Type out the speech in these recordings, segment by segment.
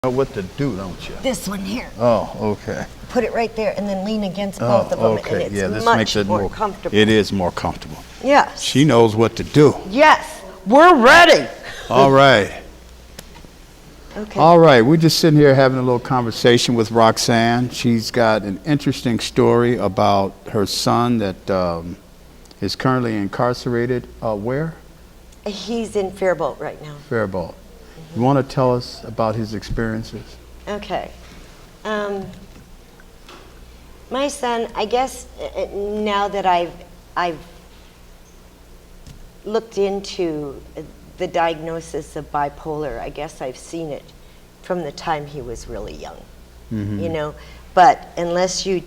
Know what to do, don't you? This one here. Oh, okay. Put it right there and then lean against both of them, okay. and Yeah, it's this much makes it more comfortable. It is more comfortable. Yes. She knows what to do. Yes, we're ready. All right. Okay. All right, we're just sitting here having a little conversation with Roxanne. She's got an interesting story about her son that is currently incarcerated. Where? He's in Faribault right now. Faribault. You want to tell us about his experiences? Okay. My son, I guess now that I've looked into the diagnosis of bipolar, I guess I've seen it from the time he was really young. You know, but unless you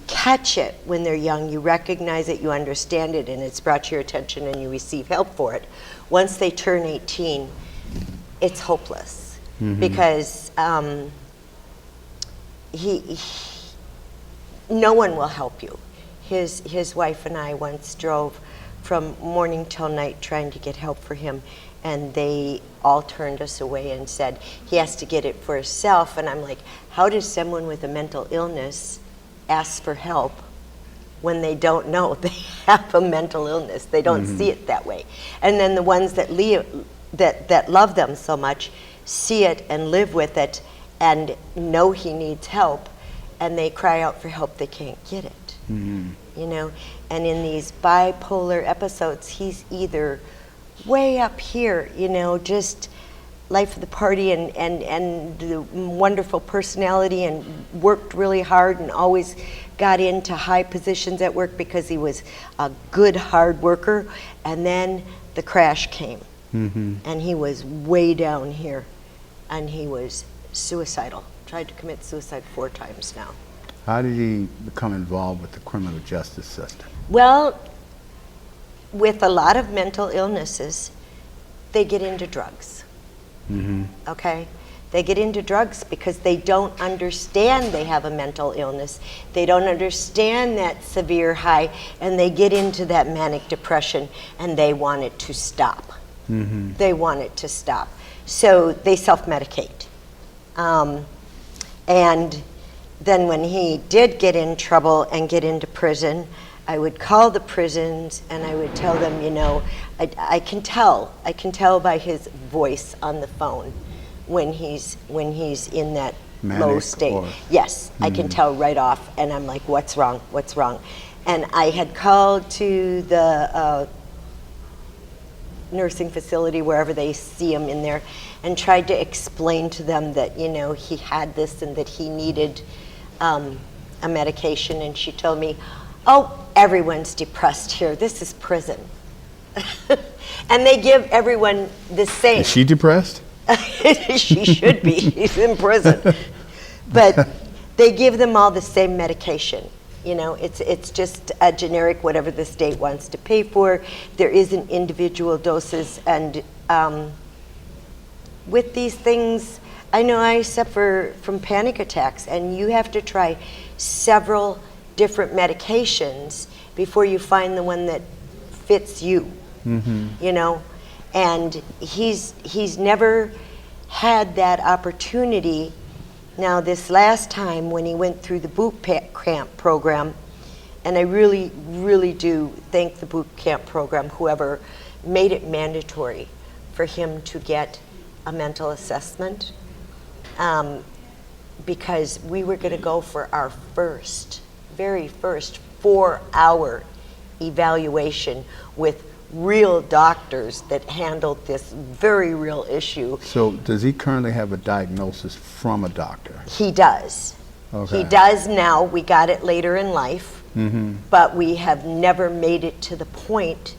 catch it when they're young, you recognize it, you understand it, and it's brought to your attention and you receive help for it. Once they turn 18, it's hopeless because no one will help you. His wife and I once drove from morning till night trying to get help for him, and they all turned us away and said he has to get it for himself. And I'm like, how does someone with a mental illness ask for help when they don't know they have a mental illness? They don't see it that way. And then the ones that love them so much see it and live with it and know he needs help, and they cry out for help, they can't get it. You know, and in these bipolar episodes, he's either way up here, you know, just life of the party and the wonderful personality, and worked really hard and always got into high positions at work because he was a good hard worker, and then the crash came. And he was way down here, and he was suicidal. Tried to commit suicide 4 times now. How did he become involved with the criminal justice system? Well, with a lot of mental illnesses, they get into drugs. Okay? They get into drugs because they don't understand they have a mental illness. They don't understand that severe high, and they get into that manic depression, and they want it to stop. They want it to stop. So they self-medicate. And then when he did get in trouble and get into prison, I would call the prisons and I would tell them, you know, I can tell by his voice on the phone when he's in that Manic low state. Yes, I can tell right off, and I'm like, what's wrong? What's wrong? And I had called to the nursing facility, wherever they see him in there, and tried to explain to them that, you know, he had this and that he needed a medication. And she told me, oh, everyone's depressed here. This is prison. And they give everyone the same. Is she depressed? She should be. He's in prison. But they give them all the same medication. You know, it's just a generic, whatever the state wants to pay for. There isn't individual doses, and with these things, I know I suffer from panic attacks, and you have to try several different medications before you find the one that fits you. You know, and he's never had that opportunity. Now, this last time when he went through the boot camp program, and I really, really do thank the boot camp program, whoever made it mandatory for him to get a mental assessment, because we were going to go for our very first 4-hour evaluation with real doctors that handled this very real issue. So does he currently have a diagnosis from a doctor? He does. Okay. He does now. We got it later in life, but we have never made it to the point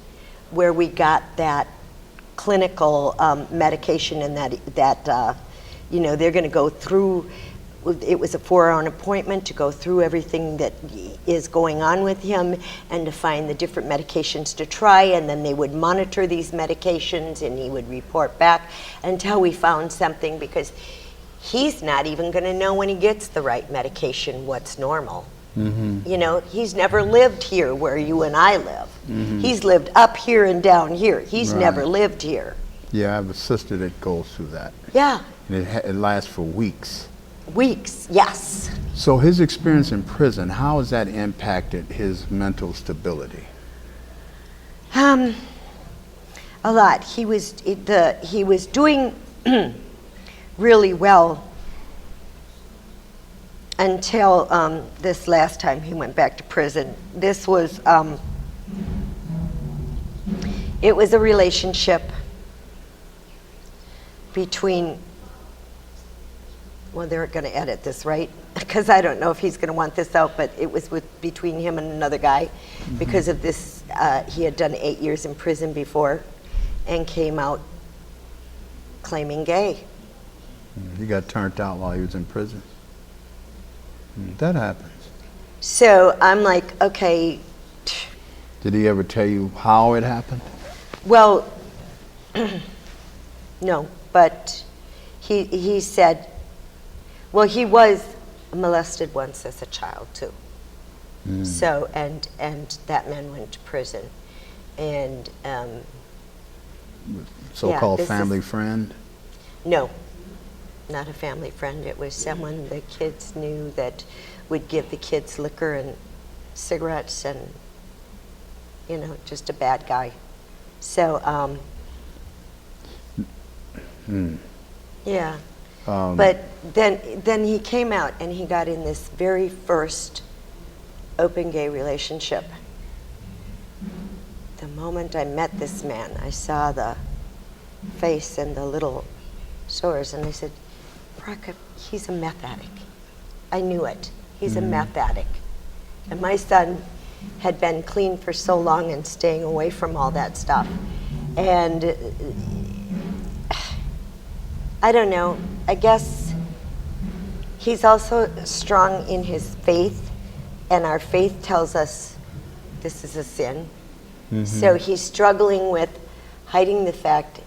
where we got that clinical medication, and that you know, they're going to go through. It was a 4-hour appointment to go through everything that is going on with him and to find the different medications to try, and then they would monitor these medications and he would report back until we found something, because he's not even going to know when he gets the right medication what's normal. You know, he's never lived here where you and I live. He's lived up here and down here. He's never lived here. Yeah, I have a sister that goes through that. Yeah. And it lasts for weeks. Weeks, yes. So his experience in prison, how has that impacted his mental stability? A lot. He was doing really well until this last time he went back to prison. This was it was a relationship between, well, they're going to edit this, right? Because I don't know if he's going to want this out, but it was between him and another guy. Because of this, he had done 8 years in prison before and came out claiming gay. He got turned out while he was in prison. That happens. So I'm like, okay. Did he ever tell you how it happened? Well, no, but he said, well, he was molested once as a child too. So and that man went to prison, and So-called this family is- friend? no, not a family friend. It was someone the kids knew that would give the kids liquor and cigarettes, and just a bad guy. So yeah. But then he came out and he got in this very first open gay relationship. The moment I met this man, I saw the face and the little sores, and I said, Barack, he's a meth addict. I knew it. He's a meth addict. And my son had been clean for so long and staying away from all that stuff. And I don't know, I guess he's also strong in his faith, and our faith tells us this is a sin. So he's struggling with hiding the fact,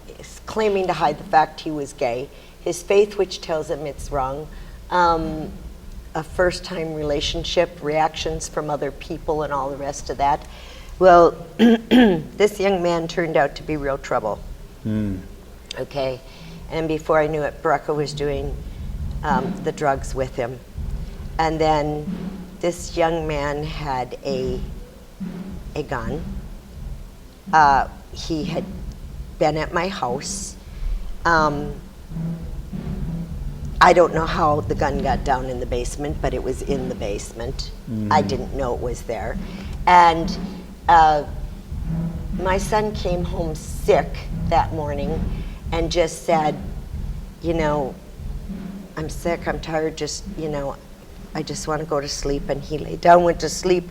claiming to hide the fact he was gay. His faith, which tells him it's wrong. A first-time relationship, reactions from other people, and all the rest of that. Well, this young man turned out to be real trouble. Okay, and before I knew it, Barack was doing the drugs with him. And then this young man had a gun. He had been at my house. I don't know how the gun got down in the basement, but it was in the basement. I didn't know it was there. And my son came home sick that morning and just said, I'm sick, I'm tired, I just want to go to sleep. And he lay down, went to sleep,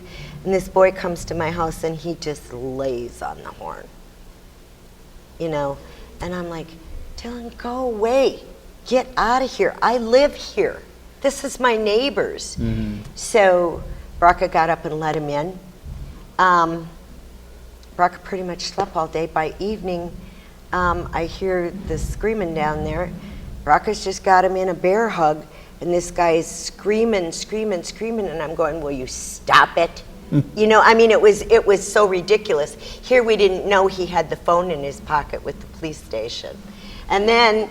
and this boy comes to my house and he just lays on the horn. And I'm like, Dylan, go away. Get out of here. I live here. This is my neighbors. So Barack got up and let him in. Barack pretty much slept all day. By evening, I hear the screaming down there. Barack's just got him in a bear hug, and this guy is screaming, and I'm going, will you stop it? It was so ridiculous. Here we didn't know he had the phone in his pocket with the police station. And then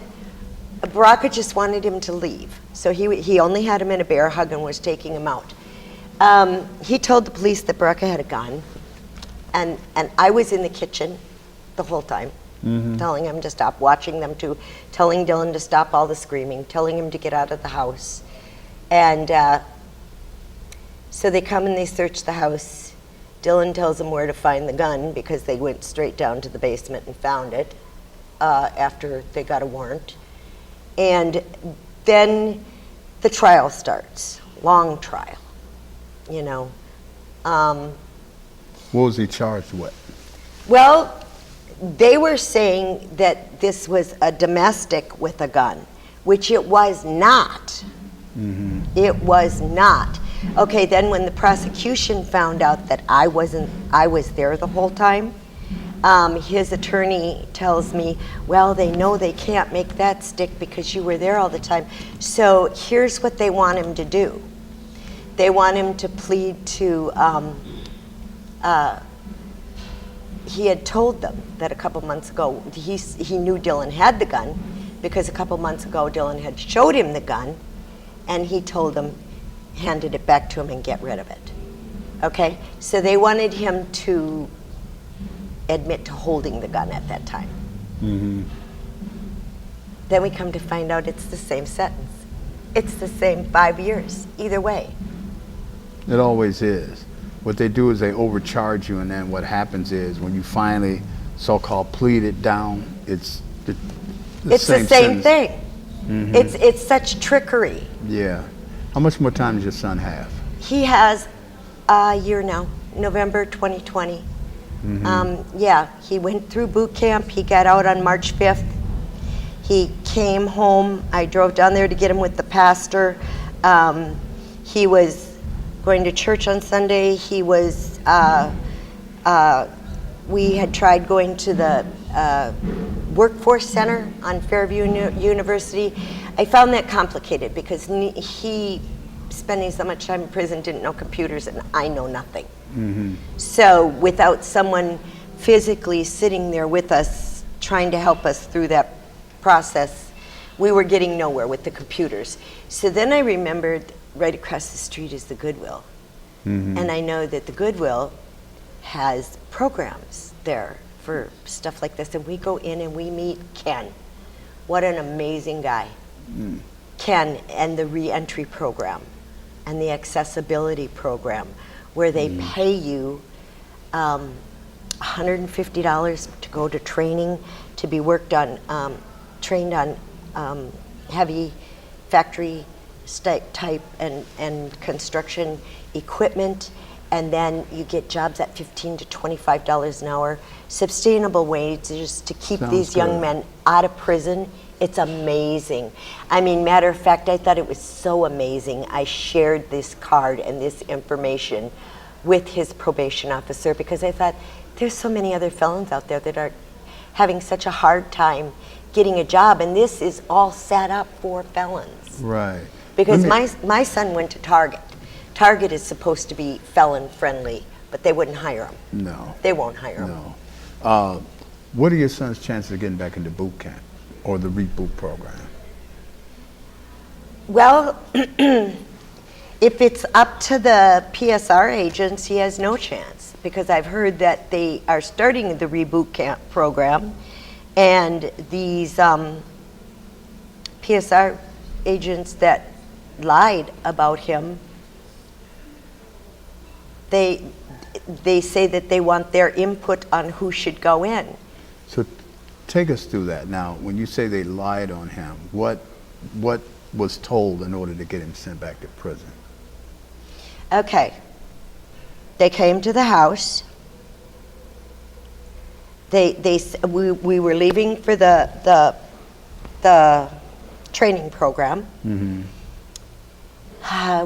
Barack just wanted him to leave. So he only had him in a bear hug and was taking him out. He told the police that Barack had a gun, and I was in the kitchen the whole time, telling him to stop, watching them too, telling Dylan to stop all the screaming, telling him to get out of the house. And so they come and they search the house. Dylan tells them where to find the gun because they went straight down to the basement and found it after they got a warrant. And then the trial starts, long trial, What was he charged with? Well, they were saying that this was a domestic with a gun, which it was not. It was not. Okay, then when the prosecution found out that I was there the whole time, his attorney tells me, well, they know they can't make that stick because you were there all the time. So here's what they want him to do. They want him to plead to, he had told them that a couple months ago, he knew Dylan had the gun because a couple months ago Dylan had showed him the gun, and he told them, handed it back to him and get rid of it. Okay? So they wanted him to admit to holding the gun at that time. Mm-hmm. Then we come to find out it's the same sentence. It's the same 5 years, either way. It always is. What they do is they overcharge you, and then what happens is when you finally so-called plead it down, it's the same thing. Mm-hmm. It's such trickery. Yeah. How much more time does your son have? He has a year now, November 2020. Mm-hmm. Yeah, he went through boot camp. He got out on March 5th. He came home. I drove down there to get him with the pastor. He was going to church on Sunday. He was, we had tried going to the workforce center on Fairview University. I found that complicated because he, spending so much time in prison, didn't know computers, and I know nothing. Mm-hmm. So without someone physically sitting there with us, trying to help us through that process, we were getting nowhere with the computers. So then I remembered right across the street is the Goodwill. Mm-hmm. And I know that the Goodwill has programs there for stuff like this. And we go in and we meet Ken. What an amazing guy. Mm. Ken and the reentry program and the accessibility program, where they pay you $150 to go to training, to be worked on, trained on heavy factory type and construction equipment, and then you get jobs at $15 to $25 an hour, sustainable wages to keep these young men out of prison. It's amazing. I mean, matter of fact, I thought it was so amazing. I shared this card and this information with his probation officer because I thought there's so many other felons out there that are having such a hard time getting a job, and this is all set up for felons. Right. Because my son went to Target. Target is supposed to be felon friendly, but they wouldn't hire him. No. They won't hire him. No. What are your son's chances of getting back into boot camp or the reboot program? Well, if it's up to the PSR agents, he has no chance, because I've heard that they are starting the reboot camp program, and these PSR agents that lied about him, they say that they want their input on who should go in. So take us through that. Now, when you say they lied on him, what was told in order to get him sent back to prison? Okay. They came to the house. We were leaving for the training program. Mm-hmm.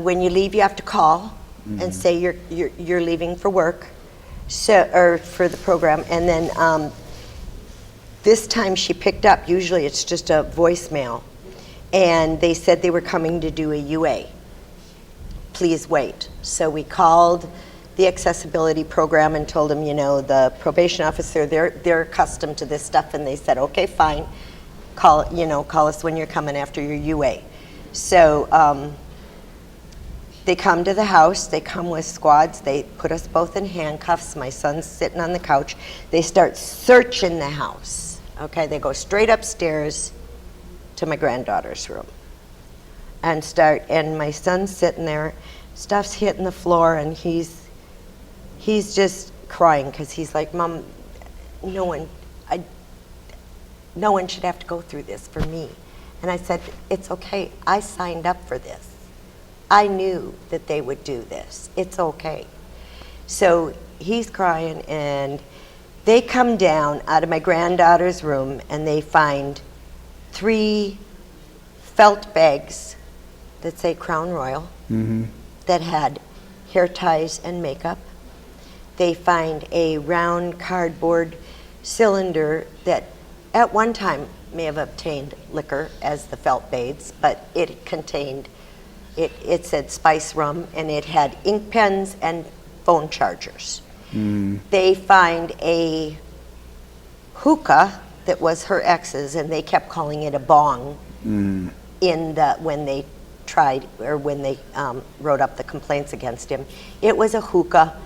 When you leave, you have to call and say you're leaving for work, or for the program. And then this time she picked up. Usually it's just a voicemail, and they said they were coming to do a UA. Please wait. So we called the accessibility program and told them, the probation officer, they're accustomed to this stuff, and they said, okay, fine, call us when you're coming after your UA. So they come to the house, they come with squads, they put us both in handcuffs, my son's sitting on the couch, they start searching the house, okay? They go straight upstairs to my granddaughter's room and my son's sitting there, stuff's hitting the floor, and he's just crying because he's like, Mom, no one should have to go through this for me. And I said, it's okay, I signed up for this. I knew that they would do this. It's okay. So he's crying, and they come down out of my granddaughter's room, and they find 3 felt bags that say Crown Royal, that had hair ties and makeup. They find a round cardboard cylinder that at one time may have obtained liquor as the felt bags, but it contained, it said spice rum, and it had ink pens and phone chargers. They find a hookah that was her ex's, and they kept calling it a bong when they tried, or when they wrote up the complaints against him. It was a hookah.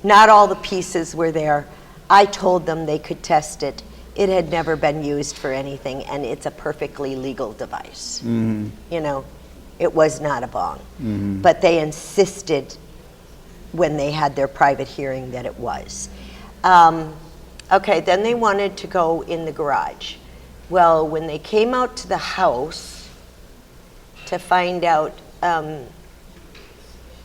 Not all the pieces were there. I told them they could test it. It had never been used for anything, and it's a perfectly legal device. You know, it was not a bong. But they insisted when they had their private hearing that it was. Okay, then they wanted to go in the garage. Well, when they came out to the house to find out,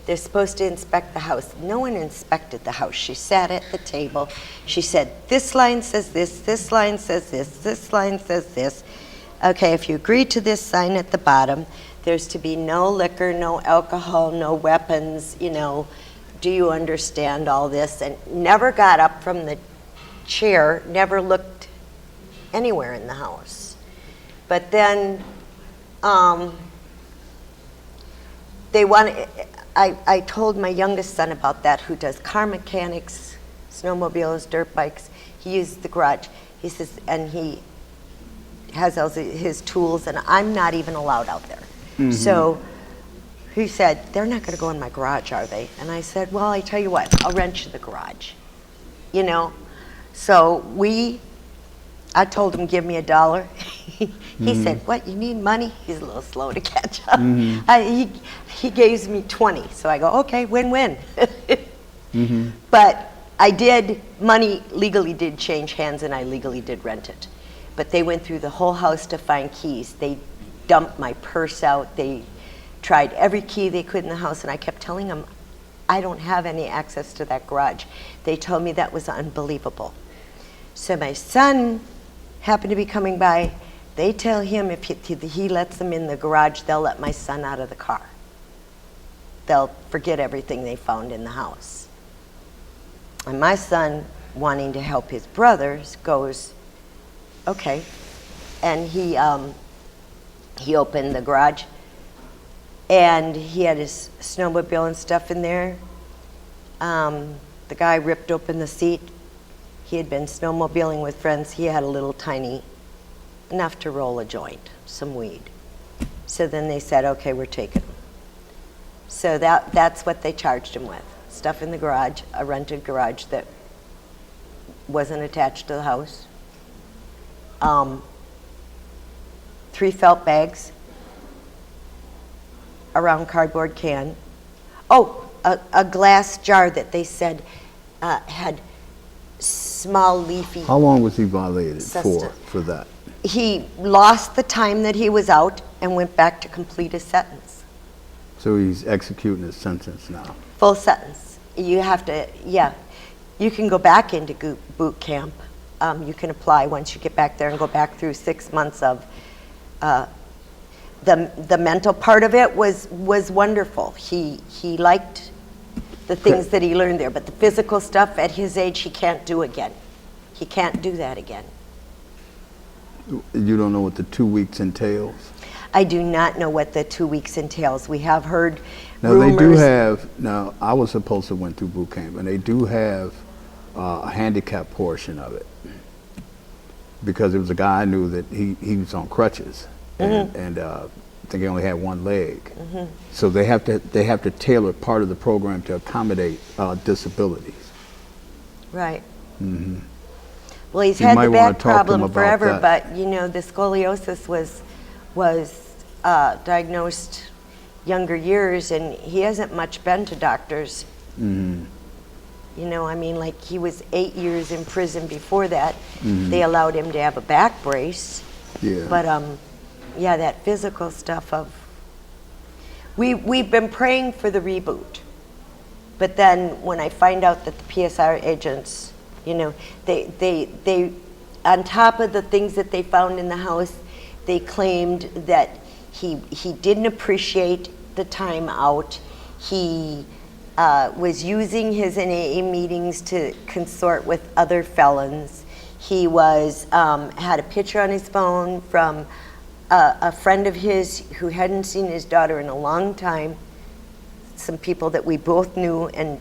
they're supposed to inspect the house. No one inspected the house. She sat at the table. She said, this line says this line says this line says this. Okay, if you agree to this sign at the bottom, there's to be no liquor, no alcohol, no weapons, you know. Do you understand all this? And never got up from the chair, never looked anywhere in the house. But then I told my youngest son about that, who does car mechanics, snowmobiles, dirt bikes. He uses the garage. He says, and he has all his tools, and I'm not even allowed out there. So he said, they're not going to go in my garage, are they? And I said, well, I tell you what, I'll rent you the garage, you know? So I told him, give me $1. He said, what, you need money? He's a little slow to catch up. He gave me 20, so I go, okay, win-win. But money legally did change hands, and I legally did rent it. But they went through the whole house to find keys. They dumped my purse out. They tried every key they could in the house, and I kept telling them, I don't have any access to that garage. They told me that was unbelievable. So my son happened to be coming by. They tell him if he lets them in the garage, they'll let my son out of the car. They'll forget everything they found in the house. And my son, wanting to help his brothers, goes, okay. And he opened the garage, and he had his snowmobile and stuff in there. The guy ripped open the seat. He had been snowmobiling with friends. He had a little tiny, enough to roll a joint, some weed. So then they said, okay, we're taking him. So that's what they charged him with. Stuff in the garage, a rented garage that wasn't attached to the house. 3 felt bags, a round cardboard can. Oh, a glass jar that they said had small leafy. How long was he violated Sustenance. for that? He lost the time that he was out and went back to complete his sentence. So he's executing his sentence now. Full sentence. You have to, yeah. You can go back into boot camp. You can apply once you get back there and go back through 6 months of the mental part of it was wonderful. He liked the things that he learned there, but the physical stuff at his age he can't do again. He can't do that again. You don't know what the 2 weeks entails? I do not know what the 2 weeks entails. We have heard Now rumors. they do have, now I was supposed to went through boot camp, and they do have a handicap portion of it. Because there was a guy I knew that he was on crutches, and I think he only had one leg. So they have to tailor part of the program to accommodate disabilities. Right. Well, he's had the back problem forever, but you know, the scoliosis was diagnosed younger years, and he hasn't much been to doctors. You know, I mean, like he was 8 years in prison before that. They allowed him to have a back brace. Yeah. But yeah, that physical stuff of we've been praying for the reboot. But then when I find out that the PSR agents, you know, they on top of the things that they found in the house, they claimed that he didn't appreciate the time out. He was using his NAA meetings to consort with other felons. He was had a picture on his phone from a friend of his who hadn't seen his daughter in a long time. Some people that we both knew, and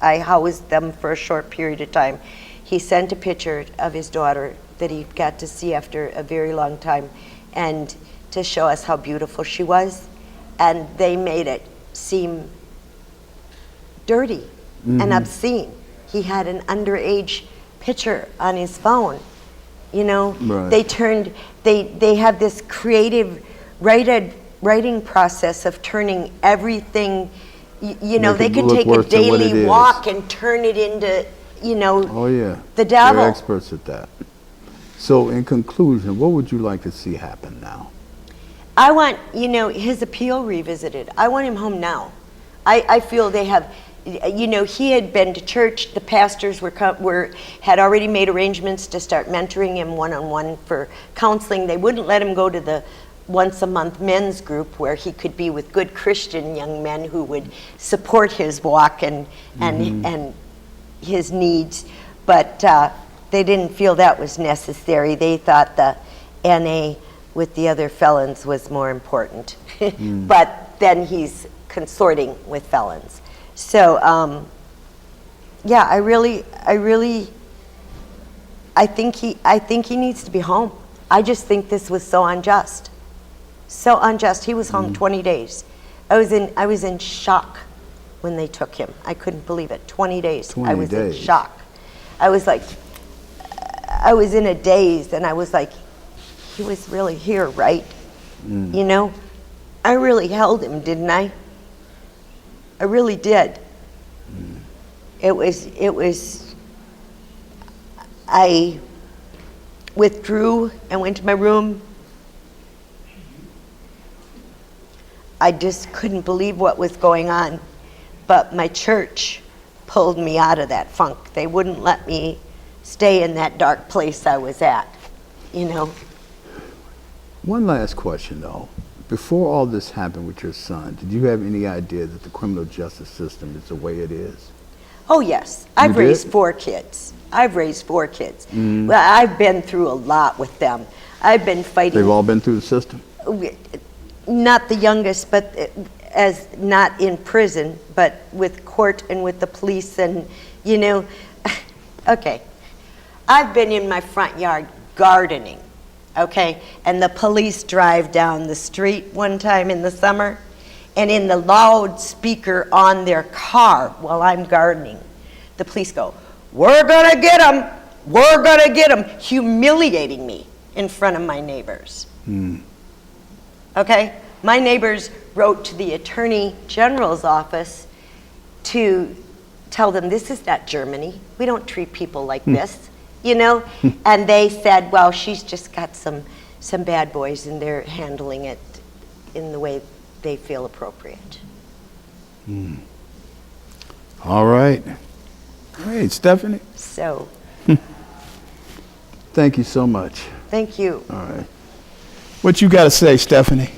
I housed them for a short period of time. He sent a picture of his daughter that he got to see after a very long time, and to show us how beautiful she was. And they made it seem dirty and obscene. He had an underage picture on his phone. You know, Right. they have this creative writing process of turning everything, you know, Make they it can look take a worse than what it daily is. walk and turn it into, you know, Oh, yeah. the devil. They're experts at that. So, in conclusion, what would you like to see happen now? I want, you know, his appeal revisited. I want him home now. I feel they have, you know, he had been to church. The pastors had already made arrangements to start mentoring him one-on-one for counseling. They wouldn't let him go to the once-a-month men's group where he could be with good Christian young men who would support his walk and his needs. But they didn't feel that was necessary. They thought the NA with the other felons was more important. But then he's consorting with felons. So, yeah, I think he needs to be home. I just think this was so unjust. So unjust. He was home 20 days. I was in shock when they took him. I couldn't believe it. 20 days. 20 I was days. in shock. I was in a daze, and I was like, he was really here, right? You know? I really held him, didn't I? I really did. It was, I withdrew and went to my room. I just couldn't believe what was going on. But my church pulled me out of that funk. They wouldn't let me stay in that dark place I was at, you know? One last question, though. Before all this happened with your son, did you have any idea that the criminal justice system is the way it is? Oh, yes. I've did? raised 4 kids. Well, I've been through a lot with them. I've been fighting. They've all been through the system? Not the youngest, but as not in prison, but with court and with the police, and, you know, okay. I've been in my front yard gardening, okay? And the police drive down the street one time in the summer, and in the loudspeaker on their car while I'm gardening, the police go, "We're gonna get him, we're gonna get him," humiliating me in front of my neighbors. Okay? My neighbors wrote to the Attorney General's office to tell them, this is not Germany. We don't treat people like this, you know? And they said, well, she's just got some bad boys, and they're handling it in the way they feel appropriate. All right. Great, Stephanie. So, Thank you so much. thank you. All right. What you got to say, Stephanie?